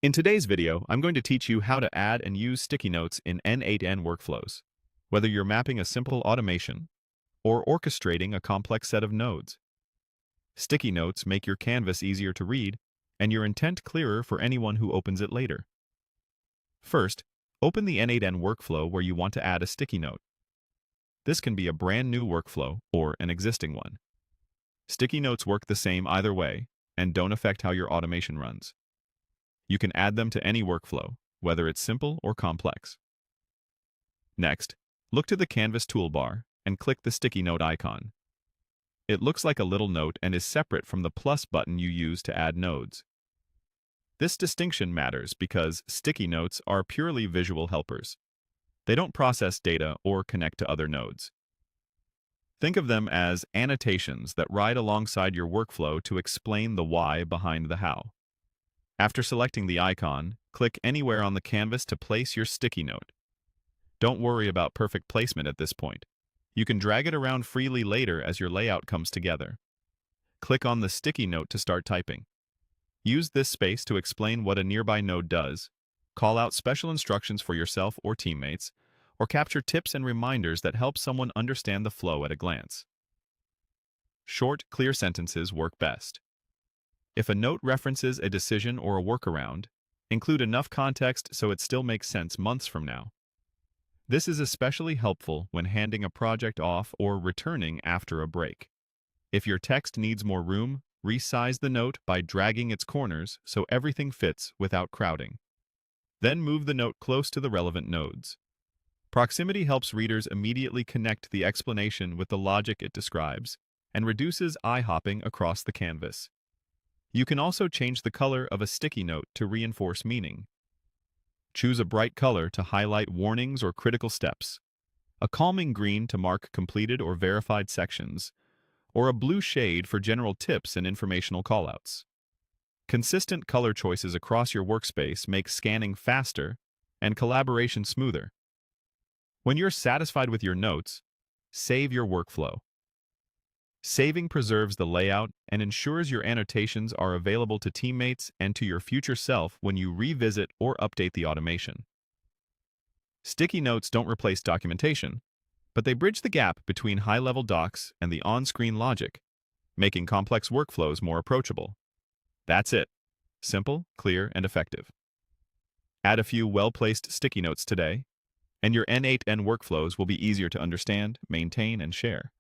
In today's video, I'm going to teach you how to add and use sticky notes in n8n workflows, whether you're mapping a simple automation or orchestrating a complex set of nodes. Sticky notes make your canvas easier to read and your intent clearer for anyone who opens it later. First, open the n8n workflow where you want to add a sticky note. This can be a brand new workflow or an existing one. Sticky notes work the same either way and don't affect how your automation runs. You can add them to any workflow, whether it's simple or complex. Next, look to the Canvas toolbar and click the sticky note icon. It looks like a little note and is separate from the plus button you use to add nodes. This distinction matters because sticky notes are purely visual helpers. They don't process data or connect to other nodes. Think of them as annotations that ride alongside your workflow to explain the why behind the how. After selecting the icon, click anywhere on the canvas to place your sticky note. Don't worry about perfect placement at this point. You can drag it around freely later as your layout comes together. Click on the sticky note to start typing. Use this space to explain what a nearby node does, call out special instructions for yourself or teammates, or capture tips and reminders that help someone understand the flow at a glance. Short, clear sentences work best. If a note references a decision or a workaround, include enough context so it still makes sense months from now. This is especially helpful when handing a project off or returning after a break. If your text needs more room, resize the note by dragging its corners so everything fits without crowding. Then move the note close to the relevant nodes. Proximity helps readers immediately connect the explanation with the logic it describes and reduces eye-hopping across the canvas. You can also change the color of a sticky note to reinforce meaning. Choose a bright color to highlight warnings or critical steps, a calming green to mark completed or verified sections, or a blue shade for general tips and informational callouts. Consistent color choices across your workspace make scanning faster and collaboration smoother. When you're satisfied with your notes, save your workflow. Saving preserves the layout and ensures your annotations are available to teammates and to your future self when you revisit or update the automation. Sticky notes don't replace documentation, but they bridge the gap between high-level docs and the on-screen logic, making complex workflows more approachable. That's it. Simple, clear, and effective. Add a few well-placed sticky notes today, and your n8n workflows will be easier to understand, maintain, and share.